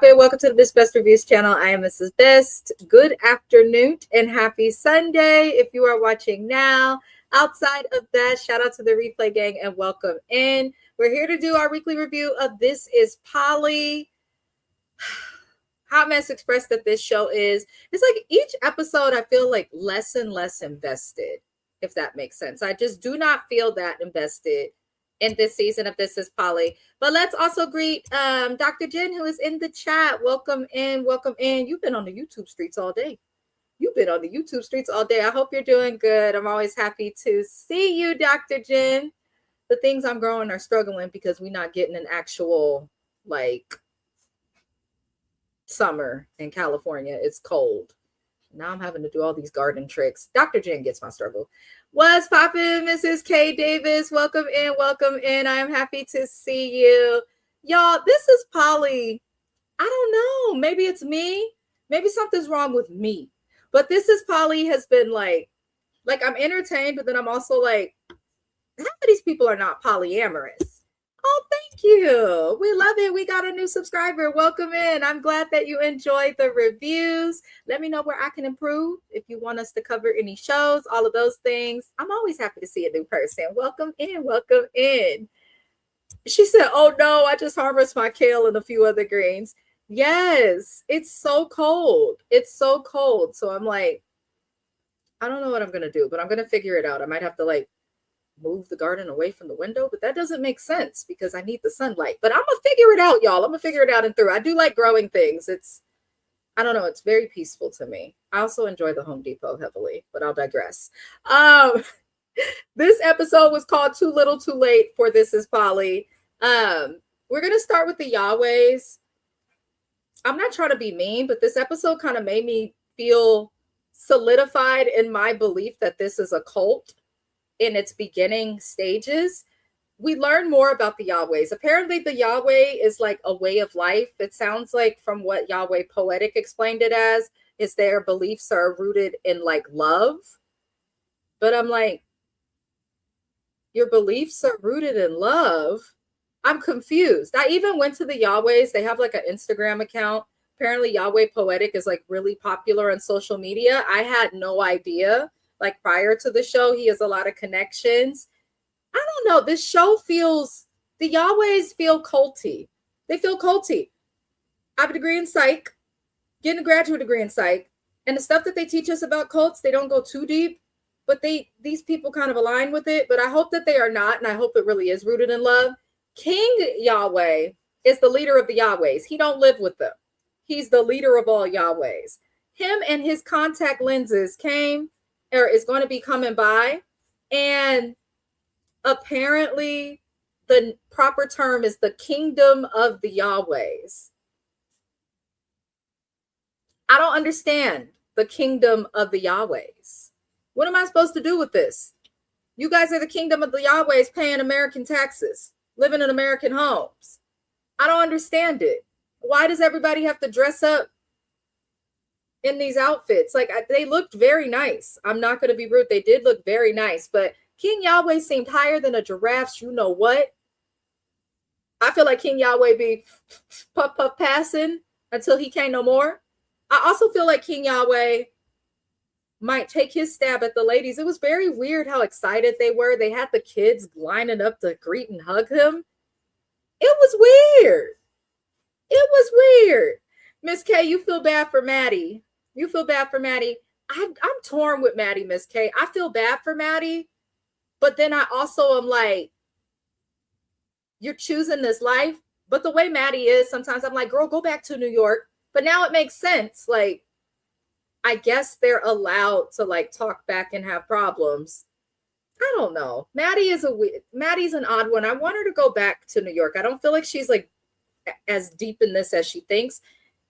and welcome to the Best Reviews channel. I am Mrs. Best. Good afternoon and happy Sunday if you are watching now. Outside of that, shout out to the replay gang and welcome in. We're here to do our weekly review of This Is Polly. Hot Mess expressed that this show is, it's like each episode I feel like less and less invested, if that makes sense. I just do not feel that invested in this season of This Is Polly. But let's also greet Dr. Jen, who is in the chat. Welcome in, welcome in. You've been on the YouTube streets all day. You've been on the YouTube streets all day. I hope you're doing good. I'm always happy to see you, Dr. Jen. The things I'm growing are struggling because we're not getting an actual, like, summer in California. It's cold. Now I'm having to do all these garden tricks. Dr. Jen gets my struggle. What's poppin', Mrs. K. Davis? Welcome in, welcome in. I am happy to see you. Y'all, This Is Polly. I don't know. Maybe it's me. Maybe something's wrong with me. But This Is Polly has been like I'm entertained, but then I'm also like, half of these people are not polyamorous. Oh, thank you. We love it. We got a new subscriber. Welcome in. I'm glad that you enjoyed the reviews. Let me know where I can improve. If you want us to cover any shows, all of those things. I'm always happy to see a new person. Welcome in. Welcome in. She said, oh no, I just harvested my kale and a few other greens. Yes, it's so cold. It's so cold. So I'm like, I don't know what I'm going to do, but I'm going to figure it out. I might have to like move the garden away from the window, but that doesn't make sense because I need the sunlight. But I'm gonna figure it out, y'all. I'm gonna figure it out and through. I do like growing things. I don't know, it's very peaceful to me. I also enjoy the Home Depot heavily, but I'll digress. This episode was called Too Little Too Late for This Is Polly. We're gonna start with the Yahwehs. I'm not trying to be mean, but this episode kind of made me feel solidified in my belief that this is a cult in its beginning stages. We learn more about the Yahwehs. Apparently the Yahweh is like a way of life. It sounds like from what Yahweh Poetic explained it as, is their beliefs are rooted in like love. But I'm like, your beliefs are rooted in love? I'm confused. I even went to the Yahwehs. They have like an Instagram account. Apparently Yahweh Poetic is like really popular on social media. I had no idea. Like prior to the show, he has a lot of connections. I don't know. This show feels, the Yahwehs feel culty. They feel culty. I have a degree in psych, getting a graduate degree in psych. And the stuff that they teach us about cults, they don't go too deep, but these people kind of align with it. But I hope that they are not. And I hope it really is rooted in love. King Yahweh is the leader of the Yahwehs. He don't live with them. He's the leader of all Yahwehs. Him and his contact lenses is going to be coming by, and apparently the proper term is the kingdom of the Yahwehs. I don't understand the kingdom of the Yahwehs. What am I supposed to do with this? You guys are the kingdom of the Yahwehs, paying American taxes, living in American homes. I don't understand it. Why does everybody have to dress up in these outfits? Like, they looked very nice. I'm not going to be rude. They did look very nice, but King Yahweh seemed higher than a giraffe's you know what. I feel like King Yahweh be puff puff passing until he can't no more. I also feel like King Yahweh might take his stab at the ladies. It was very weird how excited they were. They had the kids lining up to greet and hug him. It was weird. It was weird. Miss K, you feel bad for Maddie. You feel bad for Maddie. I'm torn with Maddie, Miss K. I feel bad for Maddie, but then I also am like, you're choosing this life. But the way Maddie is, sometimes I'm like, girl, go back to New York. But now it makes sense. Like, I guess they're allowed to like talk back and have problems. I don't know. Maddie's an odd one. I want her to go back to New York. I don't feel like she's like as deep in this as she thinks.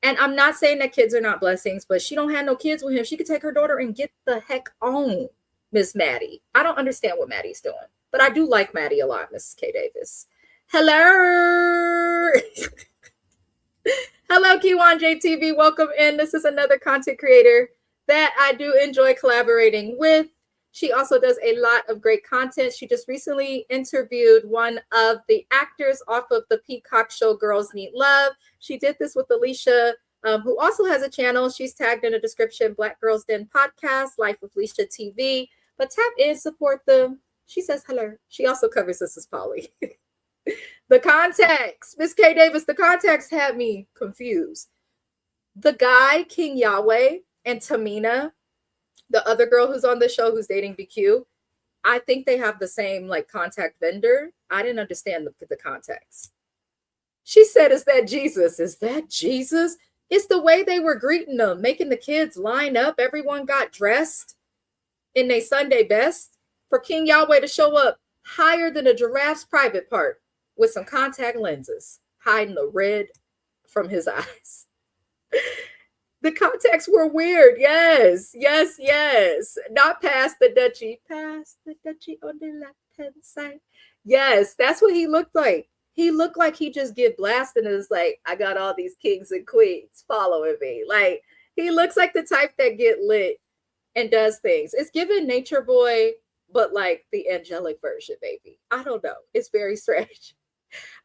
And I'm not saying that kids are not blessings, but she don't have no kids with him. She could take her daughter and get the heck on, Miss Maddie. I don't understand what Maddie's doing, but I do like Maddie a lot, Mrs. K. Davis. Hello. Hello, Kiwan JTV. Welcome in. This is another content creator that I do enjoy collaborating with. She also does a lot of great content. She just recently interviewed one of the actors off of the Peacock show Girls Need Love. She did this with Alicia, who also has a channel. She's tagged in the description, Black Girls Den Podcast, Life with Alicia TV. But tap in, support them. She says hello. She also covers This Is Polly. The context, Miss K. Davis, the context had me confused. The guy, King Yahweh, and Tamina, the other girl who's on the show who's dating BQ, I think they have the same like contact vendor. I didn't understand the context. She said, is that Jesus? Is that Jesus? It's the way they were greeting them, making the kids line up. Everyone got dressed in their Sunday best for King Yahweh to show up higher than a giraffe's private part with some contact lenses, hiding the red from his eyes. The contacts were weird. Yes. Not past the duchy. Past the duchy on the left-hand side. Yes, that's what he looked like. He looked like he just get blasted and is like, I got all these kings and queens following me. Like, he looks like the type that get lit and does things. It's given Nature Boy, but like the angelic version, baby. I don't know. It's very strange.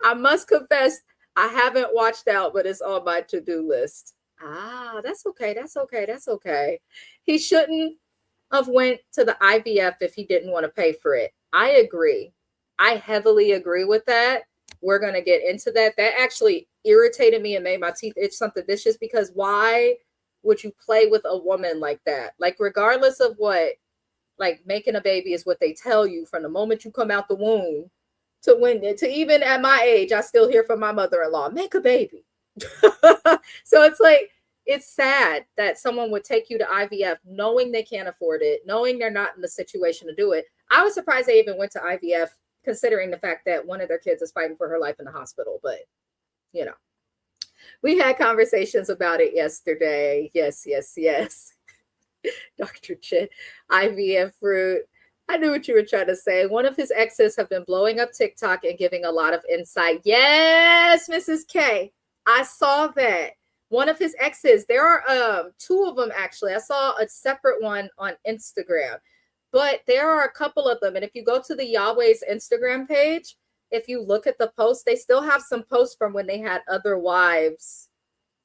I must confess, I haven't watched out, but it's on my to-do list. That's okay. He shouldn't have went to the IVF if he didn't want to pay for it. I agree. I heavily agree with that. We're going to get into that. That actually irritated me and made my teeth itch something vicious, because why would you play with a woman like that? Like, regardless of what, like, making a baby is what they tell you from the moment you come out the womb to even at my age, I still hear from my mother-in-law, make a baby. So it's like, it's sad that someone would take you to IVF knowing they can't afford it, knowing they're not in the situation to do it. I was surprised they even went to IVF, considering the fact that one of their kids is fighting for her life in the hospital. But, you know, we had conversations about it yesterday. Yes. Dr. Chin, IVF fruit. I knew what you were trying to say. One of his exes have been blowing up TikTok and giving a lot of insight. Yes, Mrs. K. I saw that. One of his exes, there are two of them actually. I saw a separate one on Instagram, but there are a couple of them. And if you go to the Yahweh's Instagram page, if you look at the posts, they still have some posts from when they had other wives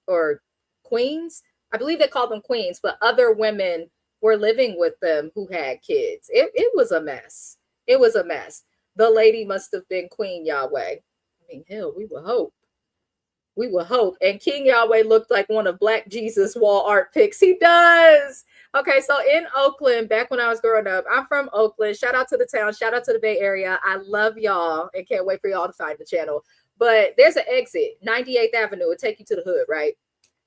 or queens. I believe they call them queens, but other women were living with them who had kids. It was a mess. It was a mess. The lady must have been Queen Yahweh. I mean, hell, we would hope. We will hope. And King Yahweh looked like one of Black Jesus wall art pics. He does. Okay, so in Oakland, back when I was growing up, I'm from Oakland. Shout out to the town. Shout out to the Bay Area. I love y'all and can't wait for y'all to find the channel. But there's an exit, 98th Avenue. It'll take you to the hood, right?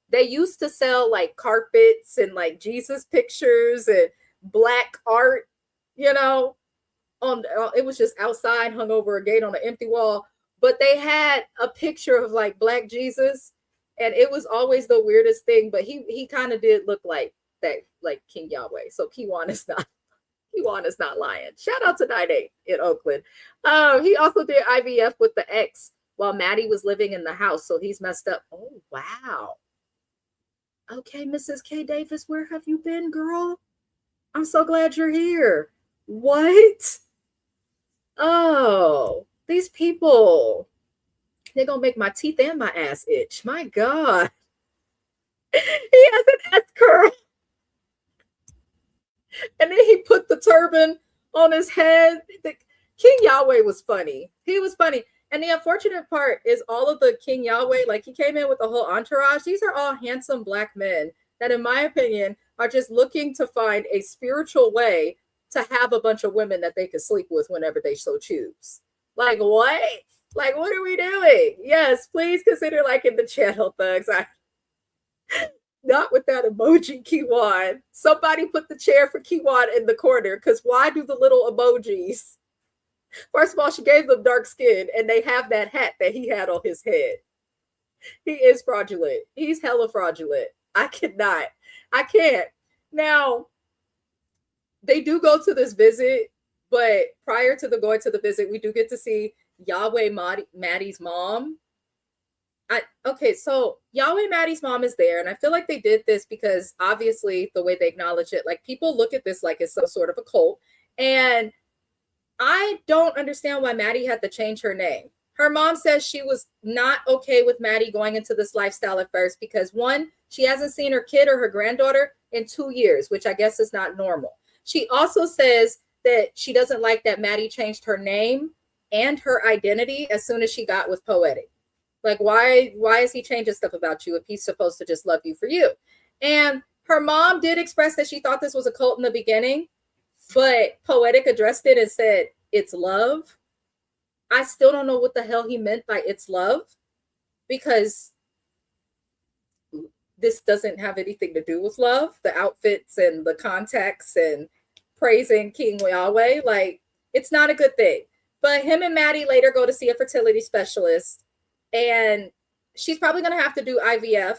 They used to sell like carpets and like Jesus pictures and Black art, you know, it was just outside, hung over a gate on an empty wall. But they had a picture of like Black Jesus, and it was always the weirdest thing. But he kind of did look like that, like King Yahweh. So Kiwan is not lying. Shout out to 98 in Oakland. He also did IVF with the ex while Maddie was living in the house. So he's messed up. Oh, wow. Okay, Mrs. K. Davis, where have you been, girl? I'm so glad you're here. What? Oh. These people, they're going to make my teeth and my ass itch. My God. He has an S curl. And then he put the turban on his head. King Yahweh was funny. He was funny. And the unfortunate part is all of the King Yahweh, like he came in with a whole entourage. These are all handsome Black men that, in my opinion, are just looking to find a spiritual way to have a bunch of women that they can sleep with whenever they so choose. Like, what? Like, what are we doing? Yes, please consider liking the channel, thugs. Not with that emoji, Kiwan. Somebody put the chair for Kiwan in the corner, because why do the little emojis? First of all, she gave them dark skin, and they have that hat that he had on his head. He is fraudulent. He's hella fraudulent. I can't. Now, they do go to this visit, but prior to going to the visit, we do get to see Yahweh Maddie's mom. Okay, so Yahweh Maddie's mom is there, and I feel like they did this because obviously the way they acknowledge it, like people look at this like it's some sort of a cult, and I don't understand why Maddie had to change her name. Her mom says she was not okay with Maddie going into this lifestyle at first because one, she hasn't seen her kid or her granddaughter in 2 years, which I guess is not normal. She also says that she doesn't like that Maddie changed her name and her identity as soon as she got with Poetic. Like, why is he changing stuff about you if he's supposed to just love you for you? And her mom did express that she thought this was a cult in the beginning, but Poetic addressed it and said, it's love. I still don't know what the hell he meant by it's love, because this doesn't have anything to do with love. The outfits and the contacts and praising King Yahweh, like, it's not a good thing. But him and Maddie later go to see a fertility specialist, and she's probably going to have to do IVF.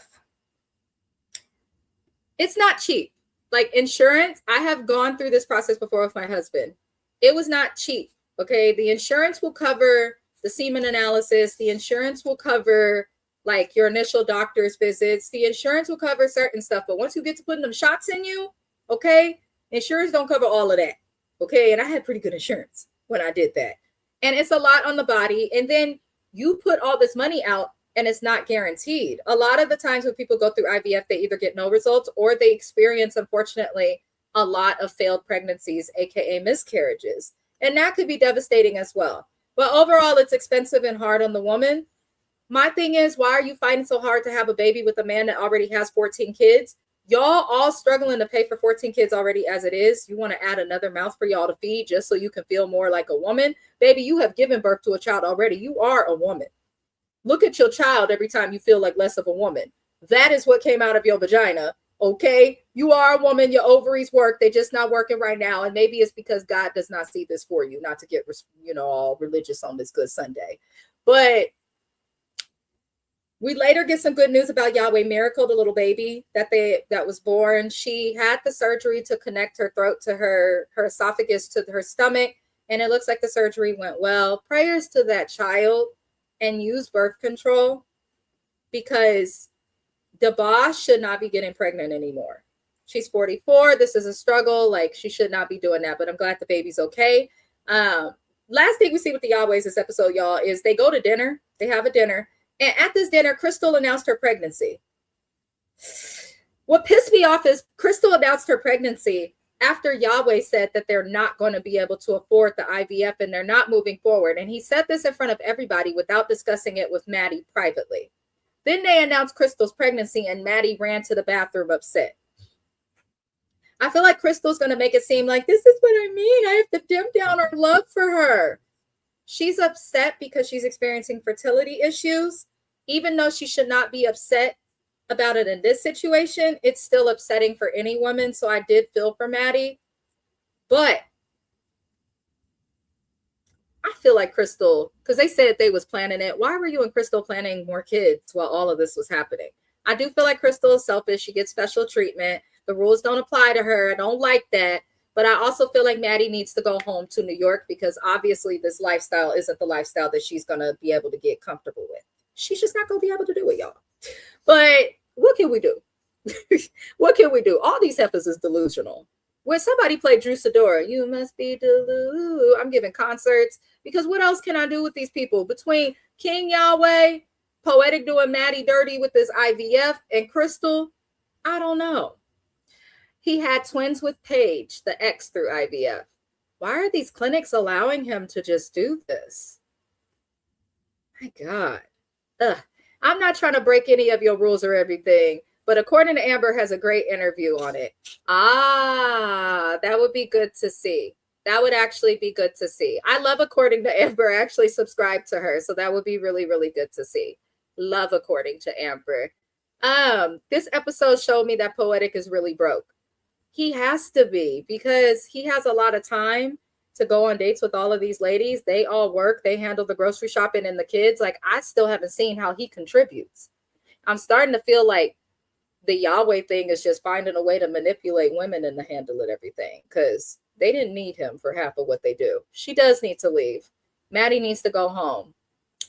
It's not cheap. Like insurance, I have gone through this process before with my husband. It was not cheap. Okay. The insurance will cover the semen analysis. The insurance will cover like your initial doctor's visits. The insurance will cover certain stuff. But once you get to putting them shots in you, okay, insurance don't cover all of that. Okay. And I had pretty good insurance when I did that. And it's a lot on the body. And then you put all this money out and it's not guaranteed. A lot of the times when people go through IVF, they either get no results or they experience, unfortunately, a lot of failed pregnancies, aka miscarriages. And that could be devastating as well. But overall, it's expensive and hard on the woman. My thing is, why are you fighting so hard to have a baby with a man that already has 14 kids? Y'all all struggling to pay for 14 kids already as it is. You want to add another mouth for y'all to feed just so you can feel more like a woman? Baby, you have given birth to a child already. You are a woman. Look at your child every time you feel like less of a woman. That is what came out of your vagina. Okay, you are a woman. Your ovaries work. They're just not working right now. And maybe it's because God does not see this for you, not to get, all religious on this good Sunday. But we later get some good news about Yahweh Miracle, the little baby that was born. She had the surgery to connect her throat to her esophagus to her stomach. And it looks like the surgery went well. Prayers to that child, and use birth control, because the boss should not be getting pregnant anymore. She's 44. This is a struggle. Like, she should not be doing that, but I'm glad the baby's okay. Last thing we see with the Yahwehs this episode, y'all, is they go to dinner. They have a dinner. And at this dinner, Crystal announced her pregnancy. What pissed me off is Crystal announced her pregnancy after Yahweh said that they're not going to be able to afford the IVF and they're not moving forward. And he said this in front of everybody without discussing it with Maddie privately. Then they announced Crystal's pregnancy and Maddie ran to the bathroom upset. I feel like Crystal's going to make it seem like this is what I mean. I have to dim down our love for her. She's upset because she's experiencing fertility issues. Even though she should not be upset about it in this situation, it's still upsetting for any woman. So I did feel for Maddie. But I feel like Crystal, because they said they was planning it. Why were you and Crystal planning more kids while all of this was happening? I do feel like Crystal is selfish. She gets special treatment. The rules don't apply to her. I don't like that. But I also feel like Maddie needs to go home to New York, because obviously this lifestyle isn't the lifestyle that she's going to be able to get comfortable with. She's just not going to be able to do it, y'all. But what can we do? What can we do? All these heifers is delusional. When somebody played Drew Sidora, you must be delusional. I'm giving concerts, because what else can I do with these people? Between King Yahweh, Poetic doing Maddie dirty with this IVF, and Crystal, I don't know. He had twins with Paige, the ex, through IVF. Why are these clinics allowing him to just do this? My God. I'm not trying to break any of your rules or everything, but according to Amber has a great interview on it. That would be good to see. That would actually be good to see. I love According to Amber. I actually subscribe to her, so that would be really, really good to see. Love According to Amber. This episode showed me that Poetic is really broke. He has to be, because he has a lot of time to go on dates with all of these ladies. They all work. They handle the grocery shopping and the kids. Like, I still haven't seen how he contributes. I'm starting to feel like the Yahweh thing is just finding a way to manipulate women and to handle it everything, because they didn't need him for half of what they do. She does need to leave. Maddie needs to go home.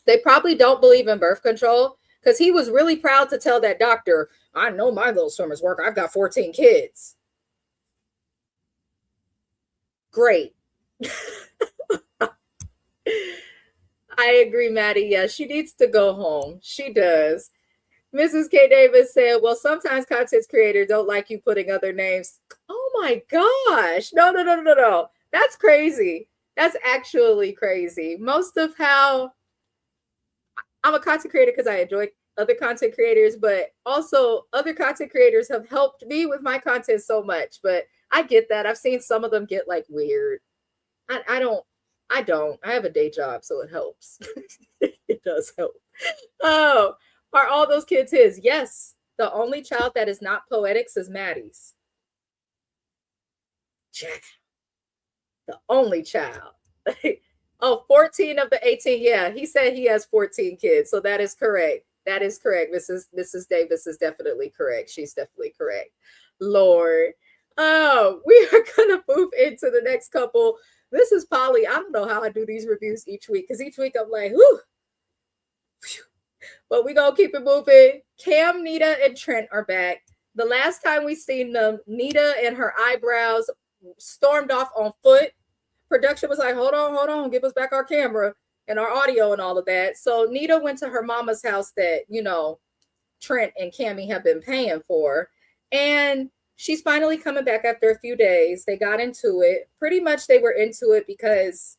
They probably don't believe in birth control, Because he was really proud to tell that doctor, I know my little swimmers work. I've got 14 kids. Great. I agree, Maddie. Yeah, she needs to go home. She does. Mrs. K. Davis said, well, sometimes content creators don't like you putting other names. Oh my gosh. No. That's crazy. That's actually crazy. Most of how I'm a content creator because I enjoy other content creators, but also other content creators have helped me with my content so much. But I get that. I've seen some of them get like weird. I don't. I have a day job, so it helps. It does help. Oh, are all those kids his? Yes. The only child that is not Poetics is Maddie's. Check. The only child. Oh, 14 of the 18. Yeah, he said he has 14 kids. So that is correct. That is correct. Mrs. Davis is definitely correct. She's definitely correct. Lord. Oh, we are going to move into the next couple. This is Polly. I don't know how I do these reviews each week because each week I'm like, whew. But we're going to keep it moving. Cam, Nita, and Trent are back. The last time we seen them, Nita and her eyebrows stormed off on foot. Production was like, hold on, give us back our camera and our audio and all of that. So Nita went to her mama's house that, you know, Trent and Cammy have been paying for. And she's finally coming back after a few days. They got into it. Pretty much they were into it because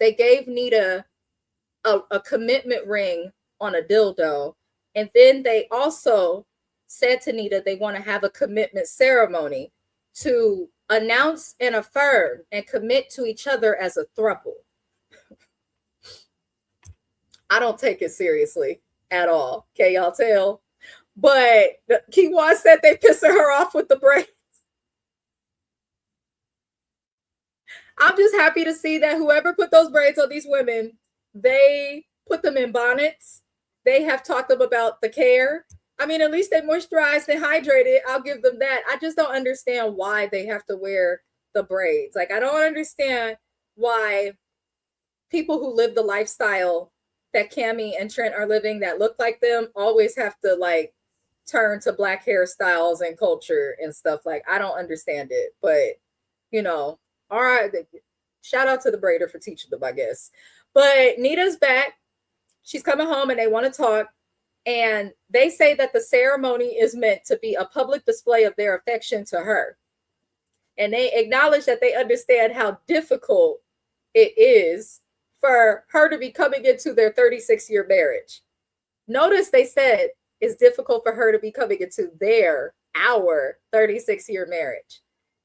they gave Nita a commitment ring on a dildo. And then they also said to Nita they want to have a commitment ceremony to announce and affirm and commit to each other as a throuple. I don't take it seriously at all. Can y'all tell? But Kiwan said they pissing her off with the braids. I'm just happy to see that whoever put those braids on these women, they put them in bonnets. They have talked them about the care. I mean, at least they moisturized and hydrated. I'll give them that. I just don't understand why they have to wear the braids. Like, I don't understand why people who live the lifestyle that Cammy and Trent are living that look like them always have to like turn to Black hairstyles and culture and stuff. Like, I don't understand it, but you know, all right. Shout out to the braider for teaching them, I guess. But Nita's back. She's coming home and they want to talk. And they say that the ceremony is meant to be a public display of their affection to her. And they acknowledge that they understand how difficult it is for her to be coming into their 36-year marriage. Notice they said it's difficult for her to be coming into our 36-year marriage.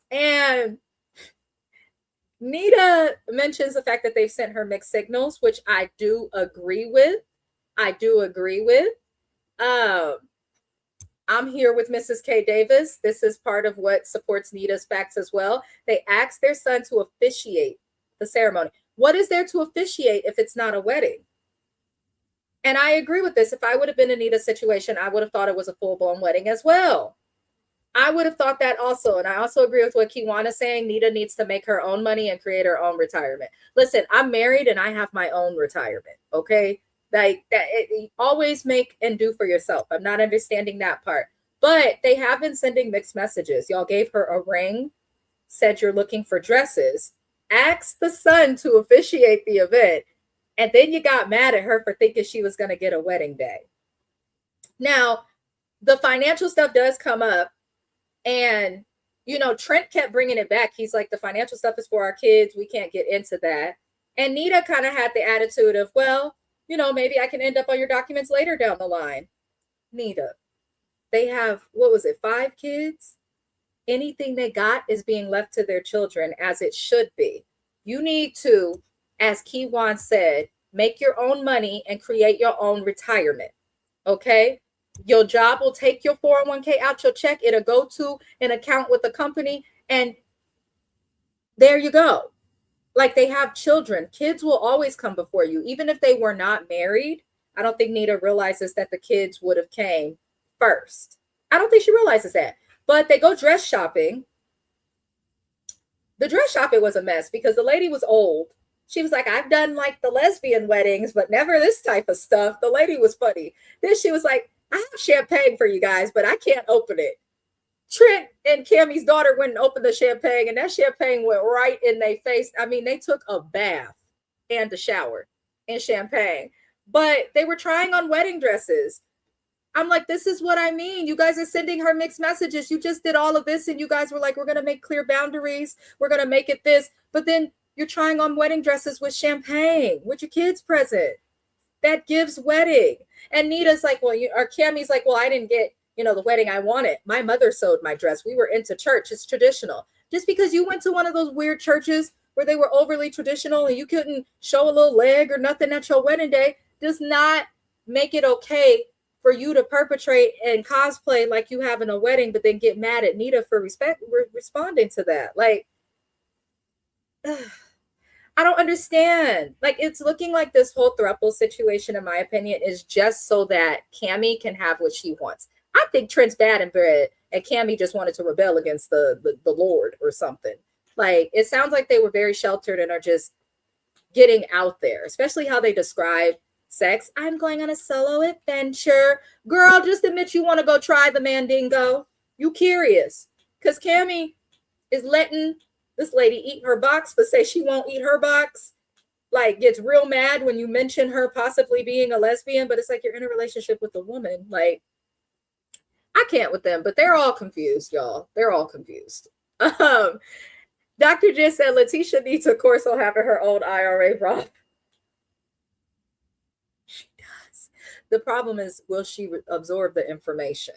And Nita mentions the fact that they've sent her mixed signals, which I do agree with. I'm here with Mrs. K. Davis. This is part of what supports Nita's facts as well. They asked their son to officiate the ceremony. What is there to officiate if it's not a wedding? And I agree with this. If I would have been in Nita's situation, I would have thought it was a full-blown wedding as well. I would have thought that also. And I also agree with what Kiwana is saying. Nita needs to make her own money and create her own retirement. Listen, I'm married and I have my own retirement. Okay. Like that, always make and do for yourself. I'm not understanding that part. But they have been sending mixed messages. Y'all gave her a ring, said you're looking for dresses, asked the son to officiate the event, and then you got mad at her for thinking she was going to get a wedding day. Now, the financial stuff does come up. And, you know, Trent kept bringing it back. He's like, the financial stuff is for our kids. We can't get into that. And Nita kind of had the attitude of, well, you know, maybe I can end up on your documents later down the line. Nita, they have, 5 kids? Anything they got is being left to their children, as it should be. You need to, as Kiwan said, make your own money and create your own retirement. Okay? Your job will take your 401k out your check. It'll go to an account with the company. And there you go. Like, they have children. Kids will always come before you. Even if they were not married, I don't think Nita realizes that the kids would have came first. I don't think she realizes that. But they go dress shopping. The dress shopping was a mess because the lady was old. She was like, I've done like the lesbian weddings, but never this type of stuff. The lady was funny. Then she was like, I have champagne for you guys, but I can't open it. Trent and Cammie's daughter went and opened the champagne, and that champagne went right in their face. I mean, they took a bath and a shower in champagne, but they were trying on wedding dresses. I'm like, this is what I mean. You guys are sending her mixed messages. You just did all of this, and you guys were like, we're going to make clear boundaries. We're going to make it this. But then you're trying on wedding dresses with champagne, with your kids present. That gives wedding. And Nita's like, well, or Cammie's like, well, I didn't get, the wedding I wanted. My mother sewed my dress. We were into church. It's traditional. Just because you went to one of those weird churches where they were overly traditional and you couldn't show a little leg or nothing at your wedding day does not make it okay for you to perpetrate and cosplay like you having a wedding, but then get mad at Nita for responding to that. Like, I don't understand. Like, it's looking like this whole throuple situation, in my opinion, is just so that Cammie can have what she wants. I think Trent's bad and bred, and Cammie just wanted to rebel against the Lord or something. Like, it sounds like they were very sheltered and are just getting out there, especially how they describe sex. I'm going on a solo adventure. Girl, just admit you want to go try the mandingo. You curious. Because Cammie is letting this lady eat her box, but say she won't eat her box. Like, gets real mad when you mention her possibly being a lesbian, but it's like you're in a relationship with a woman. Like, I can't with them, but they're all confused, y'all. They're all confused. Dr. J said Letitia needs a course on having her own IRA Roth. She does. The problem is, will she absorb the information?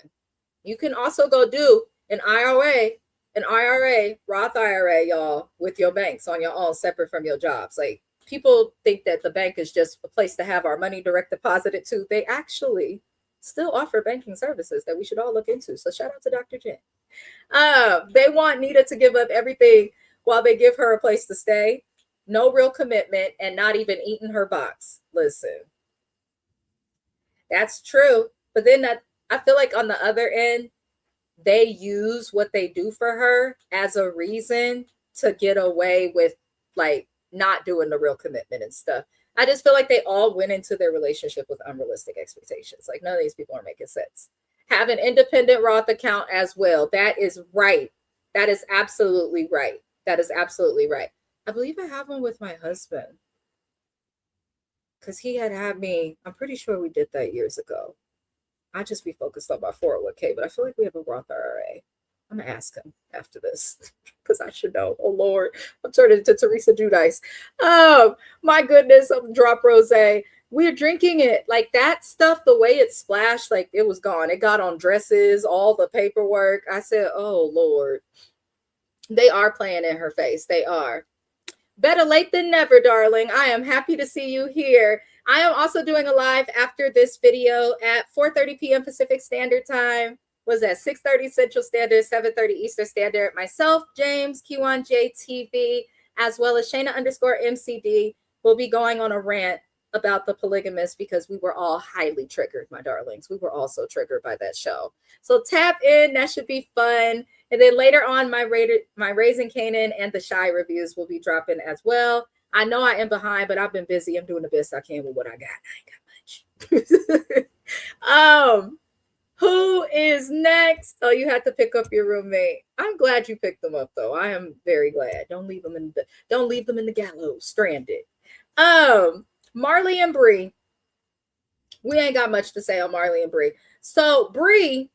You can also go do an IRA, Roth IRA, y'all, with your banks on your own, separate from your jobs. Like, people think that the bank is just a place to have our money direct deposited to. They actually still offer banking services that we should all look into. So shout out to Dr. Jen. They want Nita to give up everything while they give her a place to stay. No real commitment and not even eating her box. Listen, that's true. But then I feel like on the other end, they use what they do for her as a reason to get away with like not doing the real commitment and stuff. I just feel like they all went into their relationship with unrealistic expectations. Like, none of these people are making sense. Have an independent Roth account as well. That is right. That is absolutely right. That is absolutely right. I believe I have one with my husband because he had me. I'm pretty sure we did that years ago. I just be focused on my 401k, but I feel like we have a Roth IRA. I'm going to ask him after this because I should know. Oh, Lord. I'm turning into Teresa Giudice. Oh, my goodness. Drop rosé. We're drinking it. Like, that stuff, the way it splashed, like, it was gone. It got on dresses, all the paperwork. I said, oh, Lord. They are playing in her face. They are. Better late than never, darling. I am happy to see you here. I am also doing a live after this video at 4:30 p.m. Pacific Standard Time. Was at 6:30 Central Standard, 7:30 Eastern Standard. Myself, James, Q1JTV, as well as Shayna_MCD will be going on a rant about the polygamist because we were all highly triggered, my darlings. We were also triggered by that show. So tap in. That should be fun. And then later on, my Raising Canaan and the Shy reviews will be dropping as well. I know I am behind, but I've been busy. I'm doing the best I can with what I got. I ain't got much. Who is next? Oh, you had to pick up your roommate. I'm glad you picked them up, though. I am very glad. Don't leave them in the gallows stranded. Marley and Bree. We ain't got much to say on Marley and Bree. So Bree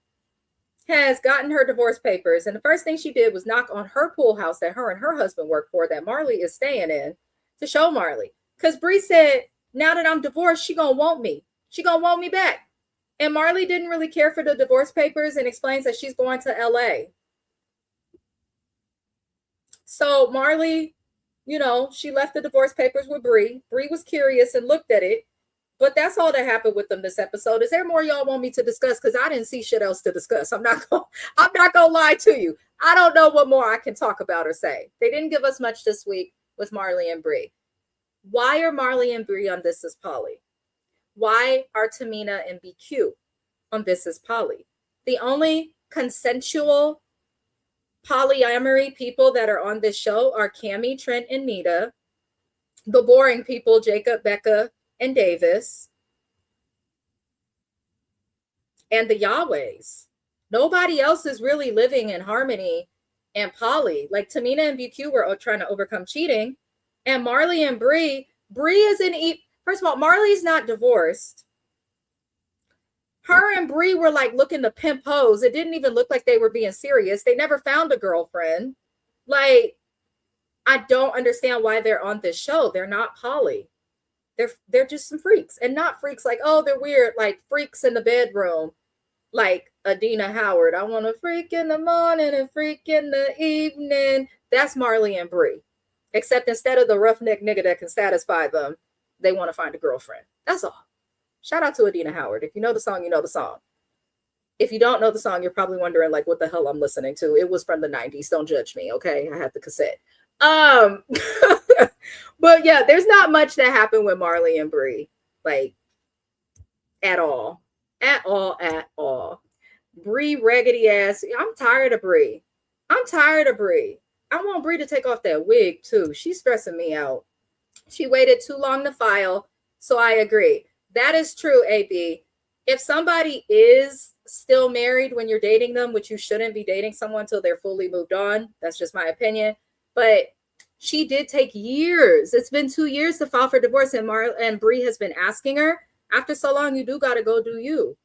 has gotten her divorce papers, and the first thing she did was knock on her pool house that her and her husband work for, that Marley is staying in, to show Marley. Because Bree said, now that I'm divorced, she gonna want me. She gonna want me back. And Marley didn't really care for the divorce papers and explains that she's going to LA. So Marley, she left the divorce papers with Bree. Bree was curious and looked at it. But that's all that happened with them this episode. Is there more y'all want me to discuss? Because I didn't see shit else to discuss. I'm not gonna lie to you. I don't know what more I can talk about or say. They didn't give us much this week with Marley and Bree. Why are Marley and Bree on This Is Polly? Why are Tamina and BQ on This Is Polly? The only consensual polyamory people that are on this show are Cammie, Trent, and Nita. The boring people, Jacob, Becca, and Davis, and the Yahwehs. Nobody else is really living in harmony and poly. Like Tamina and BQ were trying to overcome cheating, and Marley and Bree isn't first of all, Marley's not divorced. Her and Bree were like looking to pimp hoes. It didn't even look like they were being serious. They never found a girlfriend. Like, I don't understand why they're on this show. They're not poly. They're just some freaks, and not freaks like, oh, they're weird, like freaks in the bedroom, like Adina Howard. I want to freak in the morning and freak in the evening. That's Marley and Bree. Except instead of the roughneck nigga that can satisfy them, they want to find a girlfriend. That's all. Shout out to Adina Howard. If you know the song, you know the song. If you don't know the song, you're probably wondering like what the hell I'm listening to. It was from the 90s. Don't judge me, okay? I had the cassette. But yeah, there's not much that happened with Marley and Bree. Like at all. At all. Bree raggedy ass. I'm tired of Bree. I want Bree to take off that wig too. She's stressing me out. She waited too long to file. So I agree. That is true, AB. If somebody is still married when you're dating them, which you shouldn't be dating someone till they're fully moved on. That's just my opinion. But she did take years. It's been 2 years to file for divorce, and Bree has been asking her, after so long, you do got to go do you.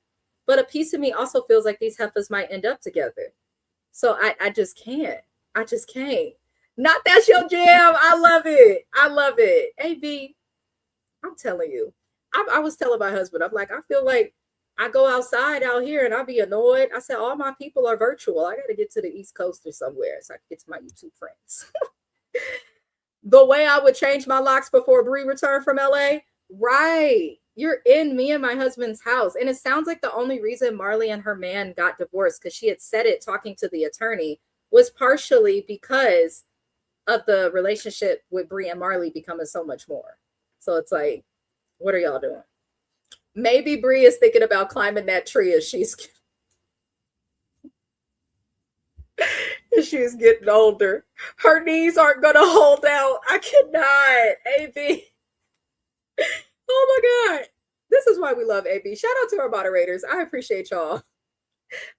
But a piece of me also feels like these heifers might end up together. So I just can't. I just can't. Not that's your jam. I love it. AB, I'm telling you. I was telling my husband, I'm like, I feel like I go outside out here and I'll be annoyed. I said, all my people are virtual. I got to get to the East Coast or somewhere so I can get to my YouTube friends. The way I would change my locks before Bree returned from LA, right? You're in me and my husband's house. And it sounds like the only reason Marley and her man got divorced, because she had said it talking to the attorney, was partially because of the relationship with Bree and Marley becoming so much more. So it's like, what are y'all doing? Maybe Bree is thinking about climbing that tree as she's getting older. Her knees aren't going to hold out. I cannot. AB. Oh my God. This is why we love AB. Shout out to our moderators. I appreciate y'all.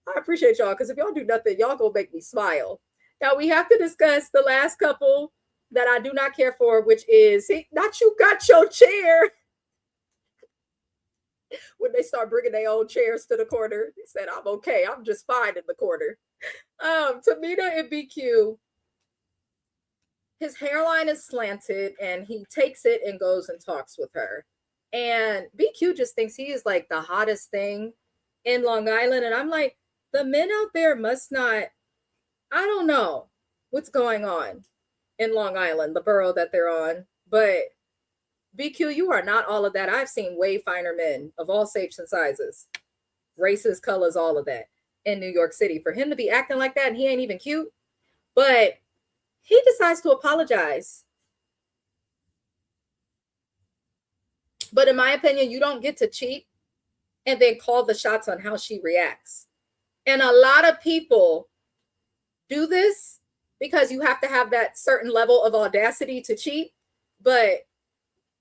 Because if y'all do nothing, y'all gonna make me smile. Now we have to discuss the last couple that I do not care for, which is, not you got your chair. When they start bringing their own chairs to the corner, he said, I'm okay. I'm just fine in the corner. Tamina and BQ, his hairline is slanted and he takes it and goes and talks with her. And BQ just thinks he is like the hottest thing in Long Island. And I'm like, the men out there must not, I don't know what's going on in Long Island, the borough that they're on. But BQ, you are not all of that. I've seen way finer men of all shapes and sizes, races, colors, all of that in New York City. For him to be acting like that and he ain't even cute, but he decides to apologize. But in my opinion, you don't get to cheat and then call the shots on how she reacts. And a lot of people do this because you have to have that certain level of audacity to cheat. But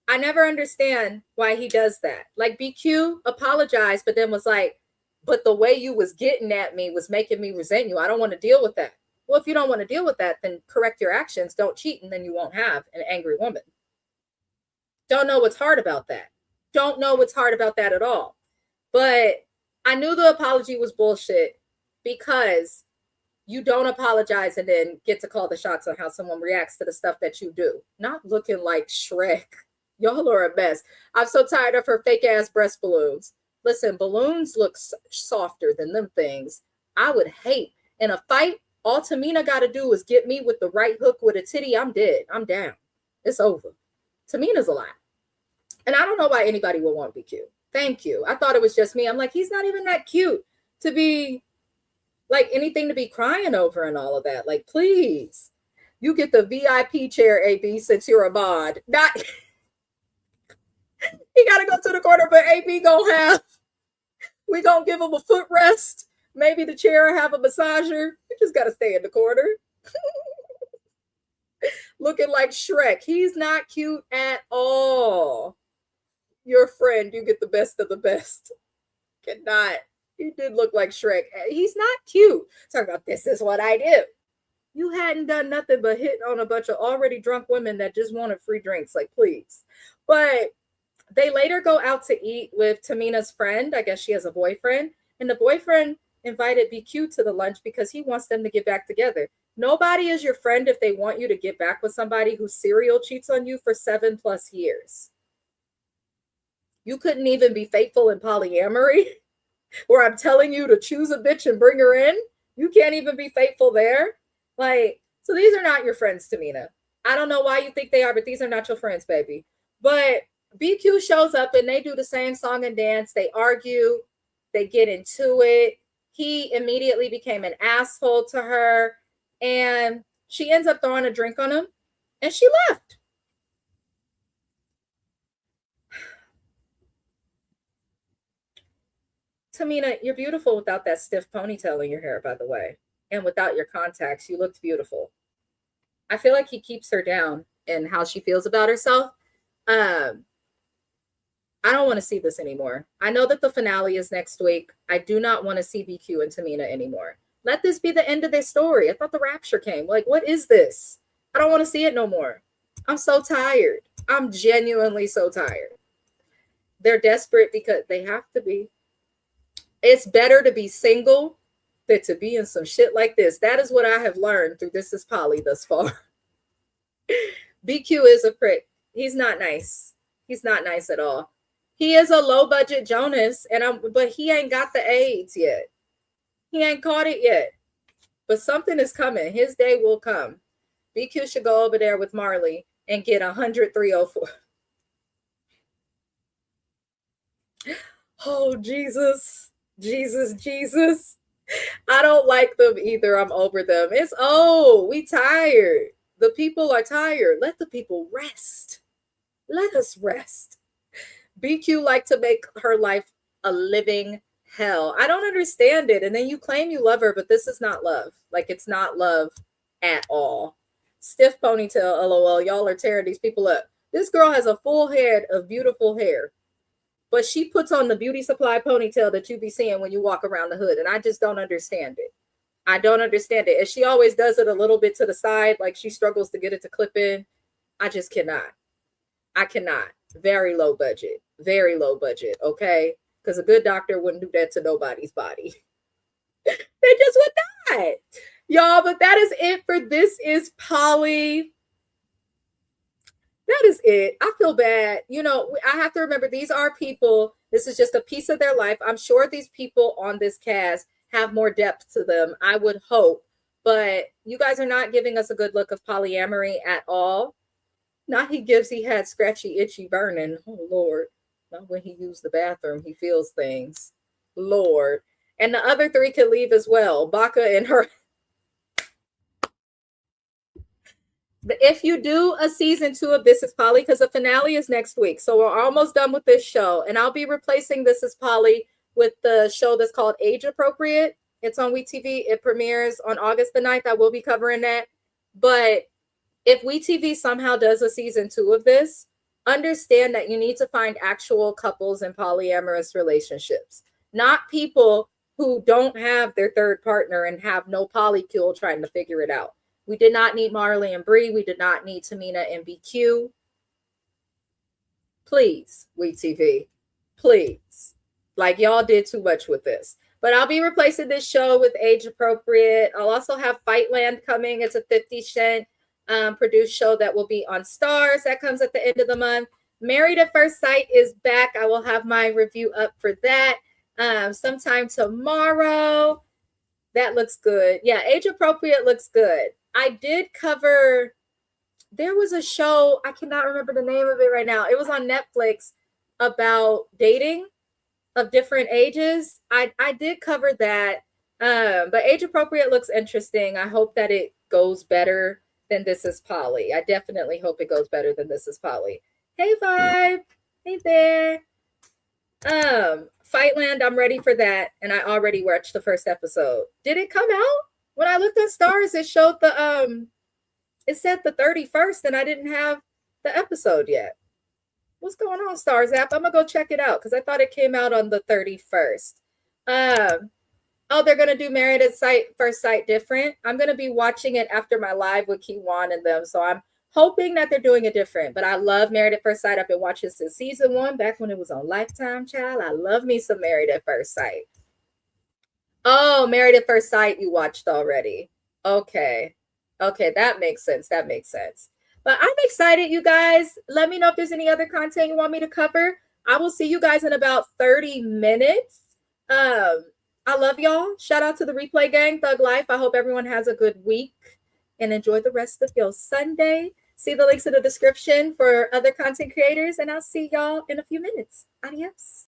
I never understand why he does that. Like BQ apologized, but then was like, but the way you was getting at me was making me resent you. I don't want to deal with that. Well, if you don't want to deal with that, then correct your actions. Don't cheat, and then you won't have an angry woman. Don't know what's hard about that. Don't know what's hard about that at all. But I knew the apology was bullshit because you don't apologize and then get to call the shots on how someone reacts to the stuff that you do. Not looking like Shrek. Y'all are a mess. I'm so tired of her fake ass breast balloons. Listen, balloons look softer than them things. I would hate in a fight. All Tamina got to do is get me with the right hook with a titty. I'm dead. I'm down. It's over. Tamina's a lot. And I don't know why anybody would want BQ. Thank you. I thought it was just me. I'm like, he's not even that cute to be like anything to be crying over and all of that. Like, please, you get the VIP chair, AB, since you're a mod. Not... He got to go to the corner, but AB we gonna give him a footrest. Maybe the chair have a massager. You just got to stay in the corner. looking like Shrek. He's not cute at all. Your friend, you get the best of the best. Cannot. He did look like Shrek. He's not cute. Talk about this is what I do. You hadn't done nothing but hit on a bunch of already drunk women that just wanted free drinks. Like, please. But they later go out to eat with Tamina's friend. I guess she has a boyfriend. And the boyfriend invited BQ to the lunch because he wants them to get back together. Nobody is your friend if they want you to get back with somebody who serial cheats on you for 7+ years. You couldn't even be faithful in polyamory, where I'm telling you to choose a bitch and bring her in. You can't even be faithful there. Like, so these are not your friends, Tamina. I don't know why you think they are, but these are not your friends, baby. But BQ shows up and they do the same song and dance. They argue. They get into it. He immediately became an asshole to her. And she ends up throwing a drink on him. And she left. Tamina, you're beautiful without that stiff ponytail in your hair, by the way. And without your contacts, you looked beautiful. I feel like he keeps her down in how she feels about herself. I don't want to see this anymore. I know that the finale is next week. I do not want to see BQ and Tamina anymore. Let this be the end of their story. I thought the rapture came. Like, what is this? I don't want to see it no more. I'm so tired. I'm genuinely so tired. They're desperate because they have to be. It's better to be single than to be in some shit like this. That is what I have learned through This Is Polly thus far. BQ is a prick. He's not nice. He's not nice at all. He is a low budget Jonas, but he ain't got the AIDS yet. He ain't caught it yet. But something is coming. His day will come. BQ should go over there with Marley and get 10304. Oh, Jesus. Jesus. I don't like them either. I'm over them. We tired. The people are tired. Let the people rest. Let us rest. BQ like to make her life a living hell. I don't understand it. And then you claim you love her, but this is not love. Like, it's not love at all. Stiff ponytail, LOL. Y'all are tearing these people up. This girl has a full head of beautiful hair, but she puts on the beauty supply ponytail that you be seeing when you walk around the hood. And I just don't understand it. I don't understand it. And she always does it a little bit to the side, like she struggles to get it to clip in. I just cannot. I cannot. Very low budget. Very low budget, okay? Because a good doctor wouldn't do that to nobody's body. They just would not. Y'all, but that is it for This Is Polly. That is it. I feel bad. You know, I have to remember these are people. This is just a piece of their life. I'm sure these people on this cast have more depth to them, I would hope. But you guys are not giving us a good look of polyamory at all. Not he had scratchy, itchy, burning. Oh, Lord. Not when he used the bathroom. He feels things. Lord. And the other three could leave as well. Baka and her. If you do a season 2 of This Is Polly, because the finale is next week, so we're almost done with this show, and I'll be replacing This Is Polly with the show that's called Age Appropriate. It's on WeTV. It premieres on August the 9th. I will be covering that. But if WeTV somehow does a season 2 of this, understand that you need to find actual couples in polyamorous relationships, not people who don't have their third partner and have no polycule trying to figure it out. We did not need Marley and Bree. We did not need Tamina and BQ. Please, WeTV. Please. Like, y'all did too much with this. But I'll be replacing this show with Age Appropriate. I'll also have Fightland coming. It's a 50 Cent produced show that will be on Stars. That comes at the end of the month. Married at First Sight is back. I will have my review up for that sometime tomorrow. That looks good. Yeah, Age Appropriate looks good. I did cover, there was a show, I cannot remember the name of it right now. It was on Netflix about dating of different ages. I did cover that. But Age Appropriate looks interesting. I hope that it goes better than This Is Polly. I definitely hope it goes better than This Is Polly. Hey, Vibe. Hey there. Fightland, I'm ready for that. And I already watched the first episode. Did it come out? When I looked at Stars, it showed the It said the 31st and I didn't have the episode yet. What's going on, Stars app? I'm gonna go check it out because I thought it came out on the 31st. Oh, they're gonna do Married at First Sight different. I'm gonna be watching it after my live with Kiwan and them, so I'm hoping that they're doing it different. But I love Married at First Sight. I've been watching since season 1, back when it was on Lifetime, child. I love me some Married at First Sight. Oh, Married at First Sight you watched already. Okay, that makes sense. But I'm excited, you guys. Let me know if there's any other content you want me to cover. I will see you guys in about 30 minutes. I love y'all. Shout out to the Replay Gang, Thug Life. I hope everyone has a good week and enjoy the rest of your Sunday. See the links in the description for other content creators, and I'll see y'all in a few minutes. Adios.